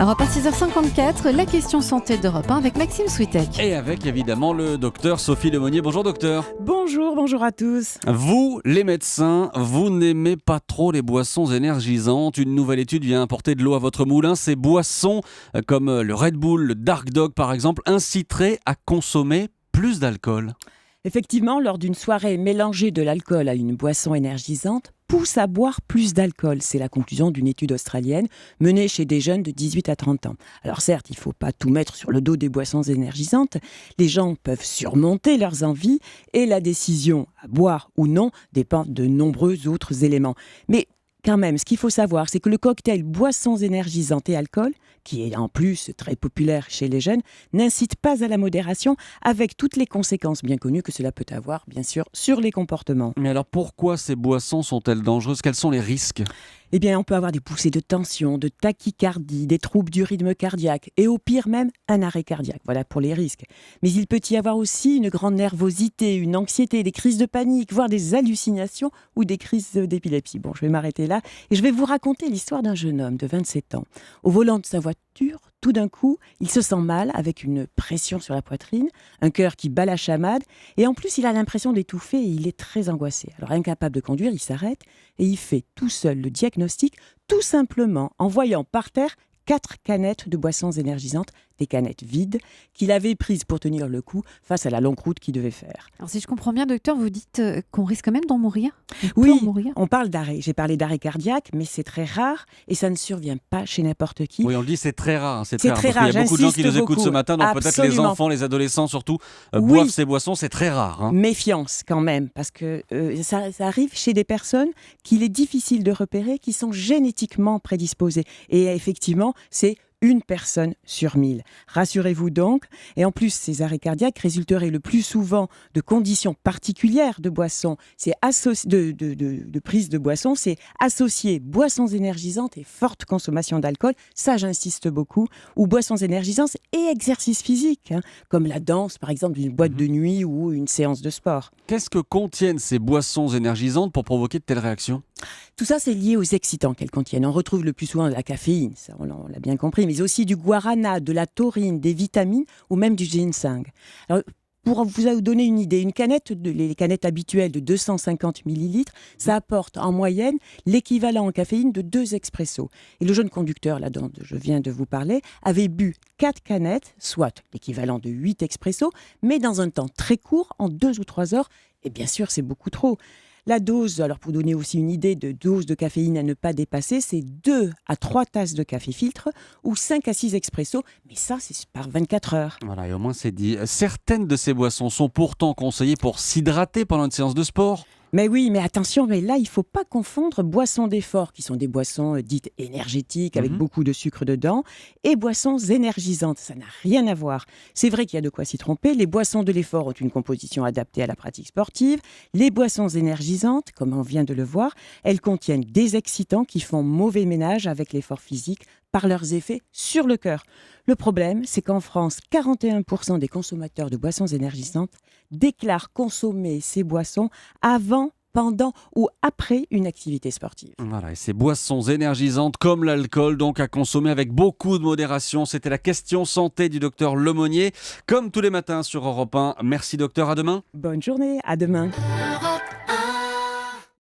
Europe 1 6h54, la question santé d'Europe 1 avec Maxime Switek. Et avec évidemment le docteur Sophie Lemonnier. Bonjour docteur. Bonjour à tous. Vous, les médecins, vous n'aimez pas trop les boissons énergisantes. Une nouvelle étude vient apporter de l'eau à votre moulin. Ces boissons, comme le Red Bull, le Dark Dog par exemple, inciteraient à consommer plus d'alcool. Effectivement, lors d'une soirée, mélanger de l'alcool à une boisson énergisante pousse à boire plus d'alcool. C'est la conclusion d'une étude australienne menée chez des jeunes de 18 à 30 ans. Alors certes, il ne faut pas tout mettre sur le dos des boissons énergisantes. Les gens peuvent surmonter leurs envies et la décision à boire ou non dépend de nombreux autres éléments. Mais quand même, ce qu'il faut savoir, c'est que le cocktail boissons énergisantes et alcool, qui est en plus très populaire chez les jeunes, n'incite pas à la modération, avec toutes les conséquences bien connues que cela peut avoir, bien sûr, sur les comportements. Mais alors pourquoi ces boissons sont-elles dangereuses? Quels sont les risques? Eh bien, on peut avoir des poussées de tension, de tachycardie, des troubles du rythme cardiaque et au pire même un arrêt cardiaque. Voilà pour les risques. Mais il peut y avoir aussi une grande nervosité, une anxiété, des crises de panique, voire des hallucinations ou des crises d'épilepsie. Bon, je vais m'arrêter là et je vais vous raconter l'histoire d'un jeune homme de 27 ans. Au volant de sa voiture, tout d'un coup, il se sent mal avec une pression sur la poitrine, un cœur qui bat la chamade et en plus, il a l'impression d'étouffer et il est très angoissé. Alors, incapable de conduire, il s'arrête et il fait tout seul le diagnostic, tout simplement en voyant par terre 4 canettes de boissons énergisantes, des canettes vides, qu'il avait prises pour tenir le coup face à la longue route qu'il devait faire. Alors si je comprends bien, docteur, vous dites qu'on risque quand même d'en mourir? Oui, en mourir. on parle d'arrêt. J'ai parlé d'arrêt cardiaque, mais c'est très rare et ça ne survient pas chez n'importe qui. Oui, on le dit, c'est très rare. C'est très parce rare, qu'il y a beaucoup de gens qui nous j'insiste écoutent ce beaucoup. matin, donc peut-être les Absolument. enfants, les adolescents surtout, Oui. boivent ces boissons, c'est très rare. Hein. Méfiance quand même, parce que ça arrive chez des personnes qu'il est difficile de repérer, qui sont génétiquement prédisposées. Et effectivement, c'est une personne sur 1000. Rassurez-vous donc. Et en plus, ces arrêts cardiaques résulteraient le plus souvent de conditions particulières de boissons. C'est de prise de boissons. C'est associé boissons énergisantes et forte consommation d'alcool. Ça, j'insiste beaucoup. Ou boissons énergisantes et exercice physique, comme la danse, par exemple, d'une boîte de nuit ou une séance de sport. Qu'est-ce que contiennent ces boissons énergisantes pour provoquer de telles réactions? Tout ça, c'est lié aux excitants qu'elles contiennent. On retrouve le plus souvent de la caféine, ça on l'a bien compris, mais aussi du guarana, de la taurine, des vitamines ou même du ginseng. Alors, pour vous donner une idée, les canettes habituelles de 250 millilitres, ça apporte en moyenne l'équivalent en caféine de 2 expressos. Et le jeune conducteur, là dont je viens de vous parler, avait bu 4 canettes, soit l'équivalent de 8 expressos, mais dans un temps très court, en 2 ou 3 heures. Et bien sûr, c'est beaucoup trop. La dose, alors pour donner aussi une idée de dose de caféine à ne pas dépasser, c'est 2 à 3 tasses de café filtre ou 5 à 6 expressos, mais ça c'est par 24 heures. Voilà, et au moins c'est dit. Certaines de ces boissons sont pourtant conseillées pour s'hydrater pendant une séance de sport. Mais oui, mais attention, mais là, il ne faut pas confondre boissons d'effort, qui sont des boissons dites énergétiques, avec beaucoup de sucre dedans, et boissons énergisantes. Ça n'a rien à voir. C'est vrai qu'il y a de quoi s'y tromper. Les boissons de l'effort ont une composition adaptée à la pratique sportive. Les boissons énergisantes, comme on vient de le voir, elles contiennent des excitants qui font mauvais ménage avec l'effort physique par leurs effets sur le cœur. Le problème, c'est qu'en France, 41% des consommateurs de boissons énergisantes déclarent consommer ces boissons avant, pendant ou après une activité sportive. Voilà, et ces boissons énergisantes comme l'alcool, donc à consommer avec beaucoup de modération. C'était la question santé du docteur Lemonnier, comme tous les matins sur Europe 1. Merci docteur, à demain. Bonne journée, à demain.